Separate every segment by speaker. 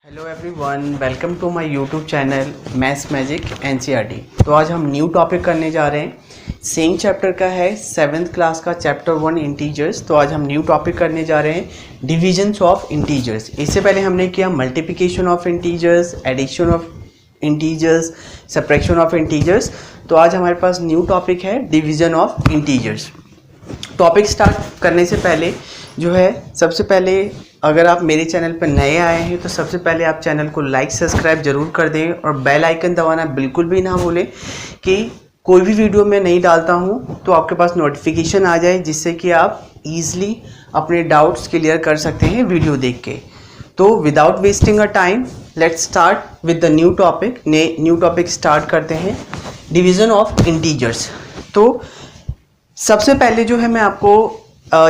Speaker 1: Hello everyone, welcome to my YouTube channel maths magic NCERT. तो आज हम new topic करने जा रहे हैं। सेम चैप्टर का है, 7th क्लास का चैप्टर 1 इंटीजर्स। तो आज हम न्यू टॉपिक करने जा रहे हैं, डिविजन्स ऑफ इंटीजर्स। इससे पहले हमने किया multiplication of integers, addition of integers, subtraction of integers. तो आज हमारे पास न्यू टॉपिक है division of integers. Topic start करने से पहले जो है, सबसे पहले अगर आप मेरे चैनल पर नए आए हैं तो सबसे पहले आप चैनल को लाइक सब्सक्राइब जरूर कर दें और बेल आइकन दबाना बिल्कुल भी ना भूलें कि कोई भी वीडियो मैं नहीं डालता हूं तो आपके पास नोटिफिकेशन आ जाए, जिससे कि आप इजीली अपने डाउट्स क्लियर कर सकते हैं वीडियो देख के। तो without wasting a time let's start with the new topic. New topic start करते हैं, डिवीज़न ऑफ इंटीजर्स। तो सबसे पहले जो है मैं आपको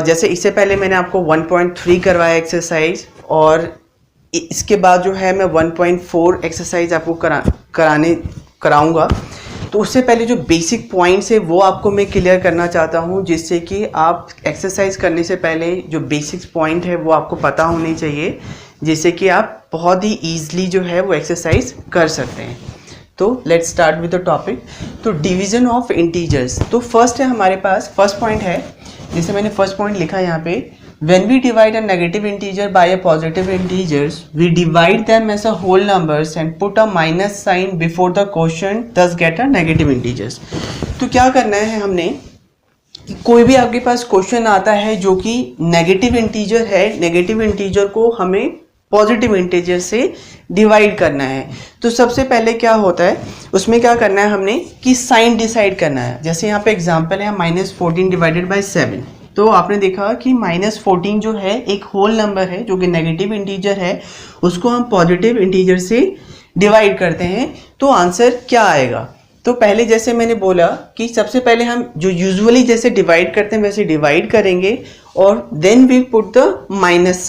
Speaker 1: जैसे इससे पहले मैंने आपको 1.3 करवाया एक्सरसाइज, और इसके बाद जो है मैं 1.4 एक्सरसाइज आपको कराऊंगा। तो उससे पहले जो बेसिक पॉइंट्स है वो आपको मैं क्लियर करना चाहता हूं, जिससे कि आप एक्सरसाइज करने से पहले जो बेसिक पॉइंट है वो आपको पता होने चाहिए, जिससे कि आप बहुत ही ईजिली जो है वो एक्सरसाइज कर सकते हैं। तो let's start with the topic. तो डिवीज़न ऑफ इंटीजर्स, तो फर्स्ट है हमारे पास, फर्स्ट पॉइंट है, जैसे मैंने फर्स्ट पॉइंट लिखा है यहाँ पे, when we divide a negative integer by a positive integers we divide them as a whole numbers and put a minus sign before the quotient thus get a negative integers. तो क्या करना है हमने कि कोई भी आपके पास क्वेश्चन आता है जो कि नेगेटिव इंटीजर है, नेगेटिव इंटीजर को हमें पॉजिटिव इंटीजर से डिवाइड करना है। तो सबसे पहले क्या होता है, उसमें क्या करना है हमने कि साइन डिसाइड करना है। जैसे यहाँ पे एग्जांपल है -14 डिवाइडेड बाय 7। तो आपने देखा कि -14 जो है एक होल नंबर है जो कि नेगेटिव इंटीजर है, उसको हम पॉजिटिव इंटीजर से डिवाइड करते हैं। तो आंसर क्या आएगा? तो पहले जैसे मैंने बोला कि सबसे पहले हम जो यूजुअली जैसे डिवाइड करते हैं वैसे डिवाइड करेंगे, और then we put the minus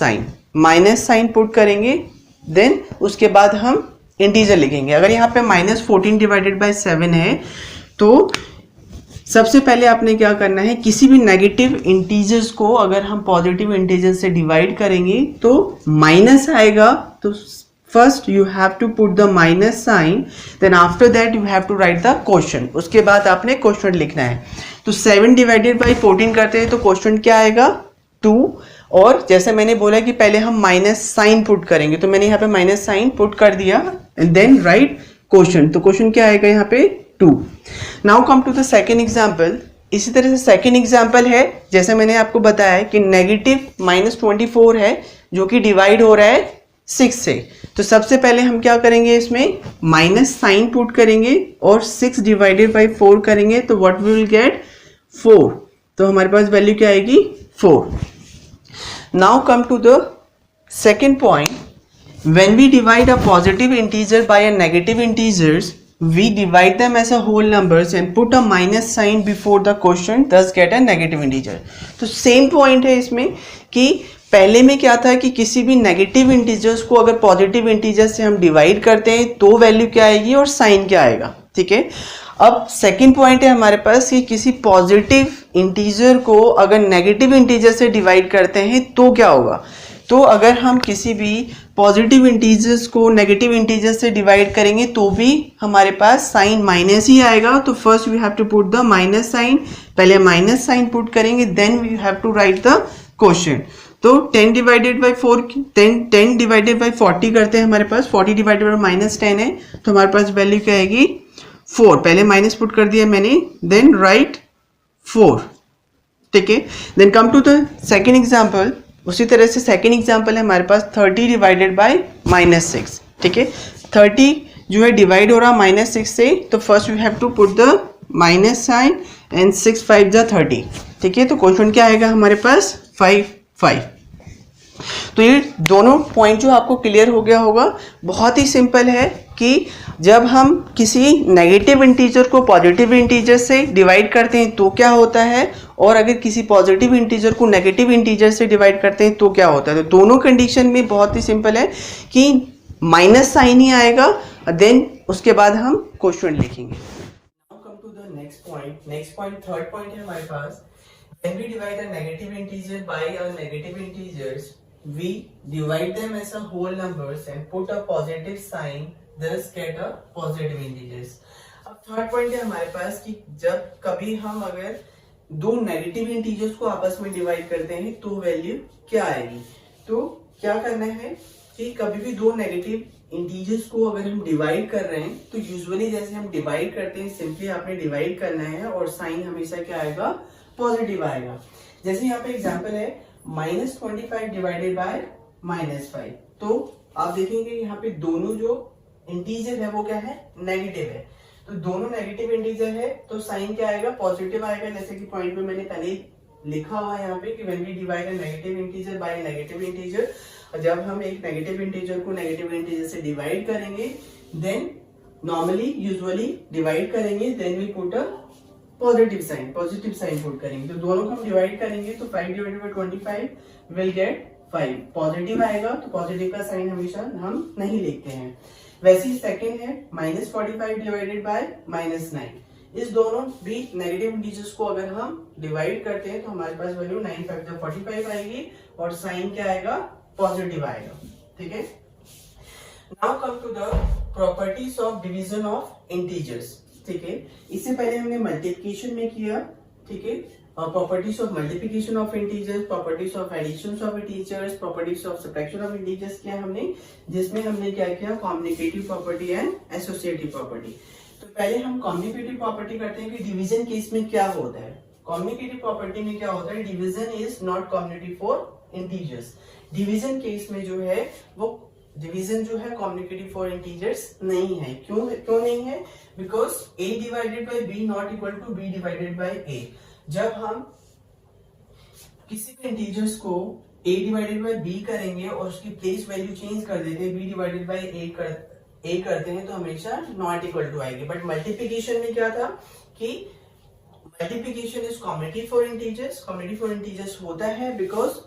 Speaker 1: sign put करेंगे, देन उसके बाद हम इंटीजर लिखेंगे। अगर यहाँ पे -14 डिवाइडेड बाय 7 है, तो सबसे पहले आपने क्या करना है, किसी भी नेगेटिव इंटीजर्स को अगर हम पॉजिटिव इंटीजर से डिवाइड करेंगे तो माइनस आएगा। तो first you have to put the minus sign, then after that you have to write the question. उसके बाद आपने क्वेश्चन लिखना है। तो 7 डिवाइडेड बाई 14 करते हैं तो क्वेश्चन क्या आएगा? 2। और जैसे मैंने बोला कि पहले हम माइनस साइन पुट करेंगे, तो मैंने यहाँ पे माइनस साइन पुट कर दिया एंड देन राइट क्वेश्चन। तो क्वेश्चन क्या आएगा यहाँ पे? 2। Now come to the second example. इसी तरह से सेकेंड एग्जाम्पल है, जैसे मैंने आपको बताया कि नेगेटिव -24 है जो कि डिवाइड हो रहा है 6 से। तो सबसे पहले हम क्या करेंगे, इसमें माइनस साइन पुट करेंगे और 6 डिवाइडेड बाई 4 करेंगे, तो व्हाट वी विल गेट? 4। तो हमारे पास वैल्यू क्या आएगी? 4। Now come to the second point. When we divide a positive integer by a negative integers, we divide them as a whole numbers and put a minus sign before the quotient, thus get a negative integer. तो same point है इसमें कि पहले में क्या था कि किसी भी नेगेटिव इंटीजर्स को अगर पॉजिटिव इंटीजर से हम डिवाइड करते हैं तो वैल्यू क्या आएगी और साइन क्या आएगा। ठीक है, अब सेकंड पॉइंट है हमारे पास कि किसी पॉजिटिव इंटीजर को अगर नेगेटिव इंटीजर से डिवाइड करते हैं तो क्या होगा। तो अगर हम किसी भी पॉजिटिव इंटीजर्स को नेगेटिव इंटीजर से डिवाइड करेंगे तो भी हमारे पास साइन माइनस ही आएगा। तो first we have to put the minus sign, पहले माइनस साइन पुट करेंगे, then we have to write the question. तो 10 डिवाइडेड बाई 4, 10 डिवाइडेड बाई 40 करते हैं, हमारे पास 40 डिवाइडेड बाई -10 है, तो हमारे पास वैल्यू क्या आएगी? 4। पहले माइनस पुट कर दिया मैंने, देन राइट 4। ठीक है, then come to the second example. उसी तरह से सेकेंड एग्जाम्पल है हमारे पास 30 डिवाइडेड बाई -6। ठीक है, 30 जो है डिवाइड हो रहा -6 से, तो first you have to put the minus sign and 6 5 जा 30। ठीक है, तो क्वेश्चन क्या आएगा हमारे पास? 5। तो ये दोनों पॉइंट जो आपको क्लियर हो गया होगा। बहुत ही सिंपल है कि जब हम किसी नेगेटिव इंटीजर को पॉजिटिव इंटीजर से डिवाइड करते हैं तो क्या होता है, और अगर किसी पॉजिटिव इंटीजर को नेगेटिव इंटीजर से डिवाइड करते हैं तो क्या होता है। तो दोनों कंडीशन में बहुत ही सिंपल है कि माइनस साइन ही आएगा, देन उसके बाद हम क्वेश्चन लिखेंगे। Now come to the next point, third point है हमारे पास। When we divide a negative integer by a negative integers, we divide them as a whole numbers and put a positive sign, thus get a positive integers. अब third point है हमारे पास कि जब कभी हम अगर दो नेगेटिव इंटीजर्स को आपस में डिवाइड करते हैं तो वैल्यू क्या आएगी। तो क्या करना है कि कभी भी दो नेगेटिव इंटीजर्स को अगर हम डिवाइड कर रहे हैं तो यूजुअली जैसे हम डिवाइड करते हैं सिंपली आपने डिवाइड करना है और साइन हमेशा क्या आएगा, पॉजिटिव आएगा। जैसे यहाँ पे एग्जांपल है -25 डिवाइडेड बाय -5, तो आप देखेंगे यहाँ पे दोनों जो इंटीजर है वो क्या है, नेगेटिव है। तो दोनों नेगेटिव इंटीजर है तो साइन क्या आएगा, पॉजिटिव आएगा। जैसे कि पॉइंट में मैंने पहले लिखा हुआ है यहाँ पे कि when we divide a negative integer by negative integer, जब हम एक नेगेटिव इंटीजर को नेगेटिव इंटीजर से डिवाइड करेंगे देन नॉर्मली यूजुअली डिवाइड करेंगे then we put a positive sign put करेंगे। तो दोनों को हम डिवाइड करेंगे तो 5 divided by 25 will get 5, positive आएगा। तो पॉजिटिव का साइन हमेशा हम नहीं लिखते हैं। वैसे ही सेकंड है -45 डिवाइडेड बाय -9, इस दोनों भी नेगेटिव इंटीजर्स को अगर हम डिवाइड करते हैं तो हमारे पास वैल्यू 9 5 45 आएगी और साइन क्या आएगा, पॉजिटिव आएगा। ठीक है, now come to the properties of division of integers. ठीक है, इससे पहले हमने मल्टीप्लिकेशन में किया। ठीक है, properties of multiplication of integers, properties of addition of integers, properties of subtraction of integers किया हमने, जिसमें हमने क्या किया, communicative property and associative property. तो पहले हम कम्युनिकेटिव प्रॉपर्टी करते हैं कि डिवीजन केस में क्या होता है। कम्युनिकेटिव प्रॉपर्टी में क्या होता है, division is not communicative for integers. Division case में जो है वो डिवीजन जो है कम्युनिकेटिव फॉर इंटीजर्स नहीं है। क्यों नहीं है, because a divided by b not equal to b divided by a। जब हम किसी भी इंटीजर्स को a डिवाइडेड बाय b करेंगे और उसकी प्लेस वैल्यू चेंज कर देते हैं, b डिवाइडेड बाय a करते हैं तो हमेशा नॉट इक्वल टू आएगी। बट मल्टीप्लिकेशन में क्या था कि multiplication is communicative for integers. Communicative for integers होता है बिकॉज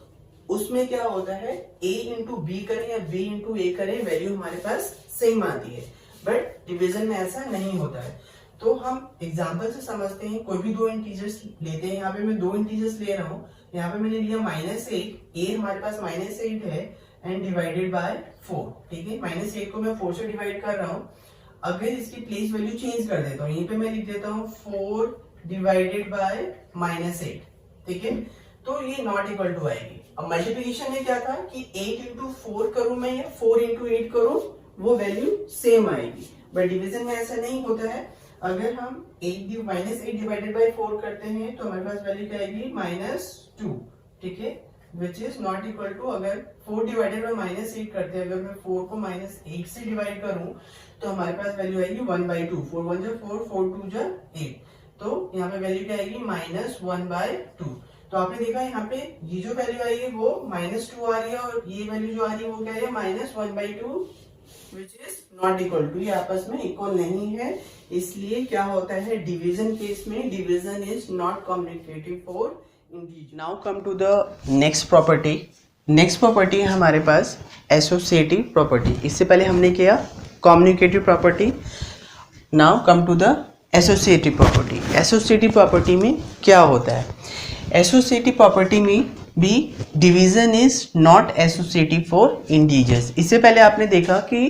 Speaker 1: उसमें क्या होता है, a इंटू बी करें या b इंटू a करें वैल्यू हमारे पास सेम आती है। बट डिवीजन में ऐसा नहीं होता है। तो हम एग्जांपल से समझते हैं, कोई भी दो इंटीजर्स लेते हैं। यहाँ पे मैं दो इंटीजर्स ले रहा हूँ, यहाँ पे मैंने लिया -8, a हमारे पास -8 है एंड डिवाइडेड बाय 4। ठीक है, -8 को मैं 4 से डिवाइड कर रहा हूँ। अगर इसकी प्लेस वैल्यू चेंज कर देता हूँ, यहीं पे मैं लिख देता हूँ 4 डिवाइडेड बाय -8। ठीक है, तो ये नॉट इक्वल टू आएगी। अब मल्टीप्लिकेशन में क्या था कि 8 इंटू 4 करूं मैं या 4 इंटू 8 करूं, वो वैल्यू सेम आएगी। बट डिवीजन में ऐसा नहीं होता है। अगर हम -8 डिवाइडेड बाय 4 करते हैं तो हमारे पास वैल्यू क्या आएगी, -2। ठीक है, which is not equal to, अगर 4 डिवाइडेड बाय -8 करते हैं, अगर मैं 4 को -8 से डिवाइड करूं तो हमारे पास वैल्यू आएगी 1/2। 4 1 जा 4, 4 2 जा 8, तो यहाँ पे वैल्यू क्या आएगी, -1/2। तो आपने देखा यहाँ पे ये जो वैल्यू आई है वो -2 आ रही है और ये वैल्यू जो आ रही है वो क्या है, -1/2, which is not equal to. ये आपस में इक्वल नहीं है, इसलिए क्या होता है, डिवीजन केस में division is not communicative for integer. Now come to the next property. Next property है हमारे पास एसोसिएटिव प्रॉपर्टी। इससे पहले हमने किया communicative property, now come to the associative property. Associative property में क्या होता है, एसोसिएटिव प्रॉपर्टी में भी division is not associative for integers. इससे पहले आपने देखा कि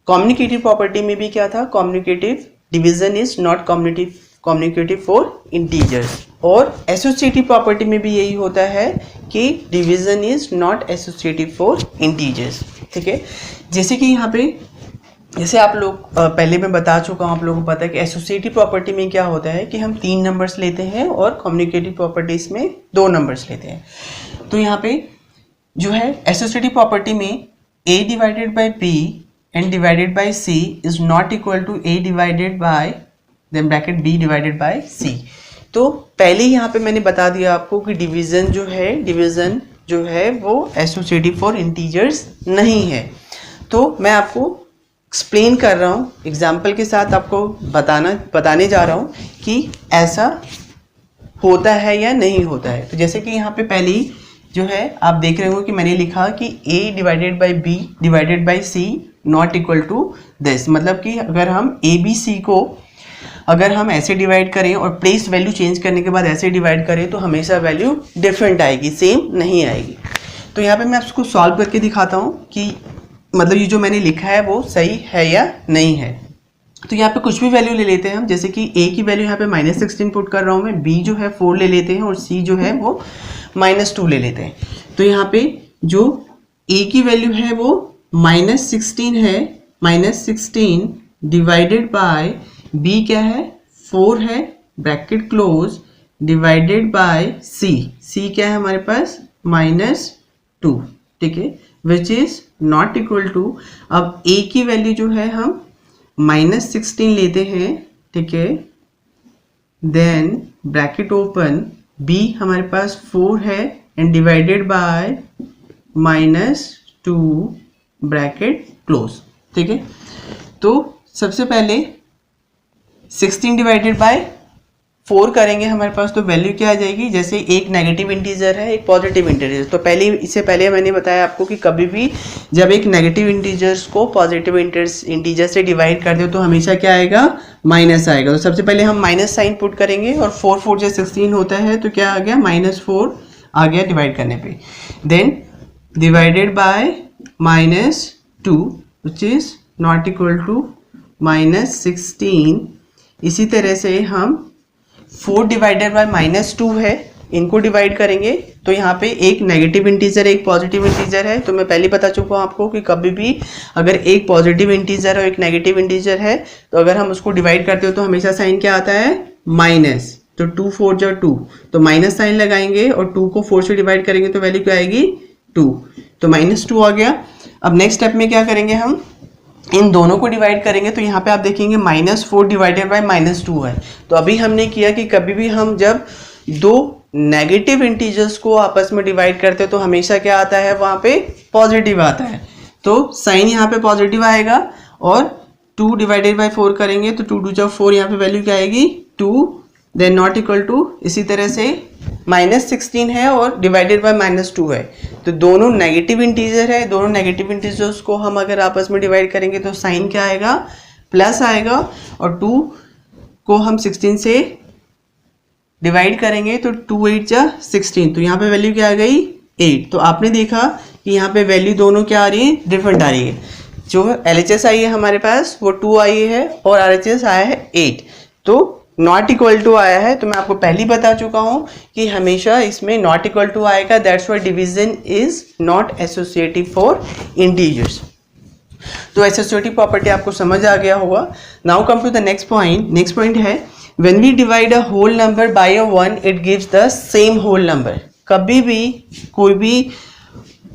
Speaker 1: कम्युनिकेटिव प्रॉपर्टी में भी क्या था, communicative division is not communicative for integers, और एसोसिएटिव प्रॉपर्टी में भी यही होता है कि division is not associative for integers. ठीक है, जैसे कि यहाँ पे जैसे आप लोग पहले मैं बता चुका हूँ, आप लोगों को पता है कि एसोसिएटिव प्रॉपर्टी में क्या होता है कि हम 3 नंबर्स लेते हैं और कम्युनिकेटिव प्रॉपर्टीज में 2 नंबर्स लेते हैं। तो यहाँ पे जो है एसोसिएटिव प्रॉपर्टी में a divided by b and divided by c is not equal to a divided by then bracket b divided by c। तो पहले ही यहाँ पे मैंने बता दिया आपको कि डिवीजन जो है वो एसोसिएटिव फॉर इंटीजर्स नहीं है। तो मैं आपको एक्सप्लेन कर रहा हूँ, एग्जाम्पल के साथ आपको बताने जा रहा हूँ कि ऐसा होता है या नहीं होता है। तो जैसे कि यहाँ पे पहले ही जो है आप देख रहे हो कि मैंने लिखा कि a divided by b divided by c not equal to this. मतलब कि अगर हम a b c को अगर हम ऐसे डिवाइड करें और प्लेस वैल्यू चेंज करने के बाद ऐसे डिवाइड करें तो हमेशा वैल्यू डिफरेंट आएगी, सेम नहीं आएगी। तो यहाँ पे मैं आपको सॉल्व करके दिखाता हूँ कि मतलब ये जो मैंने लिखा है वो सही है या नहीं है। तो यहाँ पे कुछ भी वैल्यू ले लेते हैं हम, जैसे कि a की वैल्यू यहाँ पे -16 पुट कर रहा हूँ मैं, b जो है 4 ले लेते हैं और c जो है वो -2 ले लेते हैं। तो यहाँ पे जो a की वैल्यू है वो -16 है, -16 डिवाइडेड बाय b क्या है 4 है, bracket close, divided by c क्या है हमारे पास -2, ठीक है, which is not equal to, अब a की वैल्यू जो है हम -16 लेते हैं, ठीक है, देन ब्रैकेट ओपन, b हमारे पास 4 है and divided by -2 bracket close, ठीक है। तो सबसे पहले 16 डिवाइडेड बाय 4 करेंगे हमारे पास, तो वैल्यू क्या आ जाएगी, जैसे एक नेगेटिव इंटीजर है एक पॉजिटिव इंटीजर, तो इससे पहले मैंने बताया आपको कि कभी भी जब एक नेगेटिव इंटीजर्स को पॉजिटिव इंटीजर से डिवाइड कर दो तो हमेशा क्या आएगा, माइनस आएगा। तो सबसे पहले हम माइनस साइन पुट करेंगे और 4 4 जो 16 होता है, तो क्या आ गया -4 आ गया डिवाइड करने पे, then divided by -2 which is not equal to -16। इसी तरह से हम 4 डिवाइडेड बाय -2 है, इनको डिवाइड करेंगे तो यहाँ पे एक नेगेटिव इंटीजर एक पॉजिटिव इंटीजर है। तो मैं पहले बता चुका हूँ आपको कि कभी भी अगर एक पॉजिटिव इंटीजर और एक नेगेटिव इंटीजर है तो अगर हम उसको डिवाइड करते हो तो हमेशा साइन क्या आता है, माइनस। तो 2 4 जो 2, तो माइनस साइन लगाएंगे और 2 को 4 से डिवाइड करेंगे तो वैल्यू क्या आएगी 2, तो -2 आ गया। अब नेक्स्ट स्टेप में क्या करेंगे, हम इन दोनों को डिवाइड करेंगे, तो यहाँ पे आप देखेंगे -4 डिवाइडेड बाय -2 है। तो अभी हमने किया कि कभी भी हम जब दो नेगेटिव इंटीजर्स को आपस में डिवाइड करते हैं तो हमेशा क्या आता है, वहाँ पे पॉजिटिव आता है। तो साइन यहाँ पे पॉजिटिव आएगा और 2 डिवाइडेड बाय 4 करेंगे तो 2 2 जा 4, यहाँ पे वैल्यू क्या आएगी 2, देन नॉट इक्वल टू, इसी तरह से -16 है और डिवाइडेड बाय -2 है, तो दोनों नेगेटिव इंटीजर है, दोनों नेगेटिव इंटीजर्स को हम अगर आपस में डिवाइड करेंगे तो साइन क्या आएगा, प्लस आएगा, और 2 को हम 16 से डिवाइड करेंगे तो 2 8 जा 16, तो यहाँ पे वैल्यू क्या आ गई 8। तो आपने देखा कि यहाँ पे वैल्यू दोनों क्या आ रही है, डिफरेंट आ रही है। जो LHS आई है हमारे पास वो 2 आई है और RHS आया है 8, तो नॉट इक्वल टू आया है। तो मैं आपको पहले ही बता चुका हूँ कि हमेशा इसमें नॉट इक्वल टू आएगा, that's why division is not associative for integers. तो एसोसिएटिव प्रॉपर्टी आपको समझ आ गया होगा। Now come to the next point. Next point है when we divide a whole number by a 1 it gives the same whole number. कभी भी कोई भी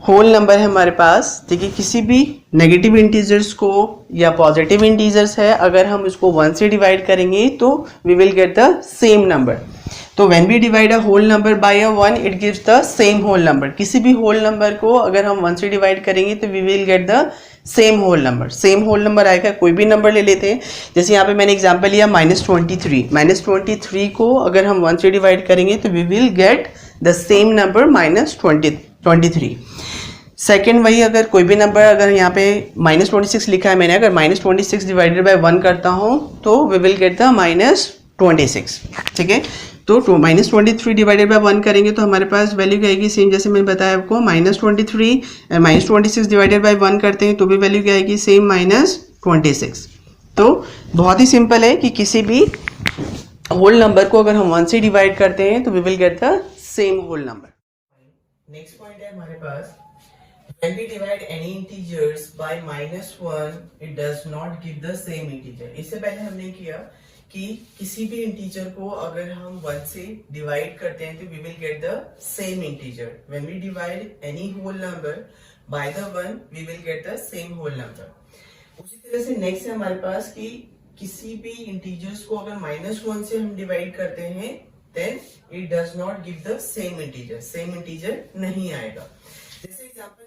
Speaker 1: होल नंबर है हमारे पास, ठीक है, किसी भी नेगेटिव इंटीजर्स को या पॉजिटिव इंटीजर्स है, अगर हम इसको 1 से डिवाइड करेंगे तो we will get the same number. तो when we divide a whole number by a 1 it gives the same whole number. किसी भी होल नंबर को अगर हम 1 से डिवाइड करेंगे तो we will get the same whole number. Same whole number आएगा, कोई भी नंबर ले लेते हैं, जैसे यहाँ पे मैंने एग्जांपल लिया -23। -23 को अगर हम 1 से डिवाइड करेंगे तो we will get the same number -23। Second वही, अगर कोई भी नंबर, अगर यहाँ पे -26 लिखा है मैंने, अगर -26 डिवाइडेड बाय 1 करता हूँ तो वी विल गेट द -26, ठीक है। तो -23 डिवाइडेड बाय 1 करेंगे तो हमारे पास वैल्यू क्या आएगी, सेम जैसे मैंने बताया आपको, -23 एंड -26 डिवाइडेड बाय 1 करते हैं तो भी वैल्यू क्या आएगी, सेम -26। तो बहुत ही सिंपल है कि किसी भी होल नंबर को अगर हम 1 से डिवाइड करते हैं तो we will get the same whole number. Next point है हमारे पास, when we divide any integers by -1 it does not give the same integer। इससे पहले हमने किया कि किसी भी इंटीजर को अगर हम 1 से डिवाइड करते हैं तो we will get the same integer। when we divide any whole number by the 1 we will get the same whole number। उसी तरह से नेक्स्ट है हमारे पास कि किसी भी इंटीजर्स को अगर -1 से हम डिवाइड करते हैं then it does not give the same integer, same integer नहीं आएगा। जैसे एग्जांपल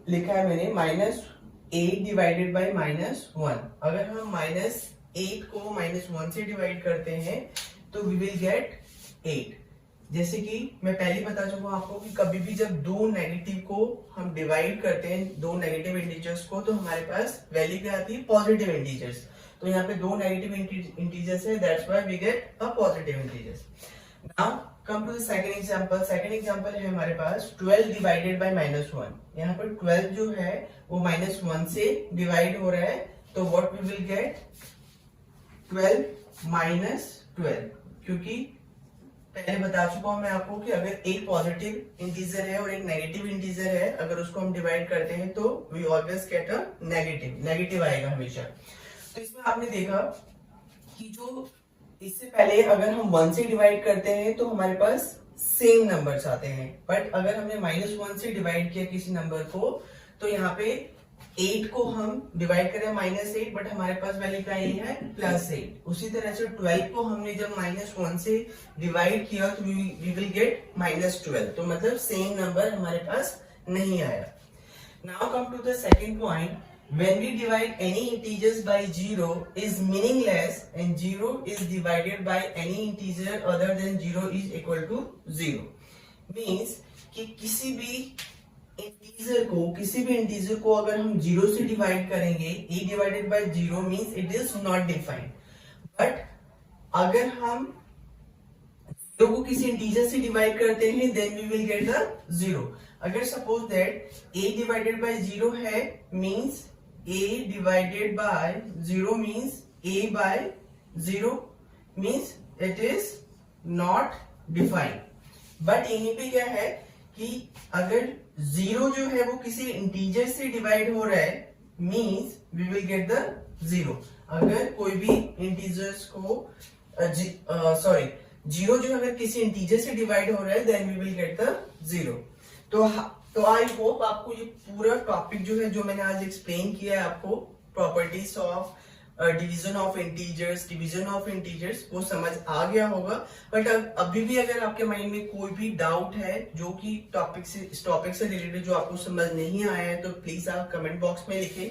Speaker 1: लिखा है मैंने -8 डिवाइडेड बाय -1, अगर हम -8 को -1 से डिवाइड करते हैं तो वी विल गेट 8। जैसे कि मैं पहले बता चुका हूं आपको कि कभी भी जब दो नेगेटिव को हम डिवाइड करते हैं, दो नेगेटिव इंटीजर्स को, तो हमारे पास वैल्यू क्या आती है, पॉजिटिव इंटीजर्स। तो यहाँ पे दो नेगेटिव इंटीजर्स है, that's why we get a positive integers. Now come to the second example. Second example है हमारे पास 12 डिवाइडेड बाय -1। यहाँ पर 12 जो है वो -1 से डिवाइड हो रहा है, तो व्हाट वी विल गेट 12 -12, क्योंकि पहले बता चुका हूं मैं आपको कि अगर एक पॉजिटिव इंटीजर है और एक नेगेटिव इंटीजर है, अगर उसको हम डिवाइड करते हैं तो we always get a negative आएगा हमेशा। तो इसमें आपने देखा कि जो इससे पहले अगर हम 1 से डिवाइड करते हैं तो हमारे पास सेम नंबर्स आते हैं, बट अगर हमने -1 से डिवाइड किया किसी नंबर को तो यहाँ पे 8 को हम डिवाइड करें -8, बट हमारे पास वैल्यू क्या आई है +8। उसी तरह से 12 को हमने जब -1 से डिवाइड किया तो वी विल गेट -12, तो मतलब सेम नंबर हमारे पास नहीं आया। Now come to the second point, when we divide any integers by 0 is meaningless and 0 is divided by any integer other than 0 is equal to 0। means कि किसी भी integer को अगर हम 0 से डिवाइड करेंगे, a divided by 0 means it is not defined, but अगर हम 0 को किसी इंटीजर से डिवाइड करते हैं then we will get the 0। अगर suppose that a divided by 0 है means a divided by 0 means a by 0 means it is not defined, but यहीं पे क्या है कि अगर 0 जो है वो किसी इंटीजर से डिवाइड हो रहा है means we will get the 0। अगर कोई भी इंटीजर्स को 0 जो अगर किसी इंटीजर से डिवाइड हो रहा है then we will get the 0। तो आई होप आपको ये पूरा टॉपिक जो है, जो मैंने आज एक्सप्लेन किया है आपको, properties of division of integers, वो समझ आ गया होगा। बट अभी भी अगर आपके माइंड में कोई भी डाउट है जो कि इस टॉपिक से रिलेटेड जो आपको समझ नहीं आया है, तो प्लीज आप कमेंट बॉक्स में लिखें।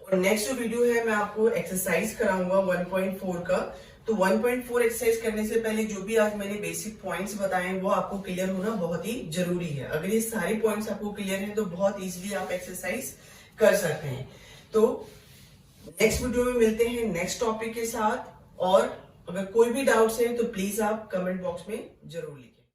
Speaker 1: और नेक्स्ट जो वीडियो है मैं आपको एक्सरसाइज कराऊंगा 1.4 का। तो 1.4 एक्सरसाइज करने से पहले जो भी आज मैंने बेसिक पॉइंट्स बताए हैं वो आपको क्लियर होना बहुत ही जरूरी है। अगर ये सारे पॉइंट्स आपको क्लियर हैं तो बहुत इजीली आप एक्सरसाइज कर सकते हैं। तो नेक्स्ट वीडियो में मिलते हैं नेक्स्ट टॉपिक के साथ, और अगर कोई भी डाउट्स है तो प्लीज आप कमेंट बॉक्स में जरूर लिखिए।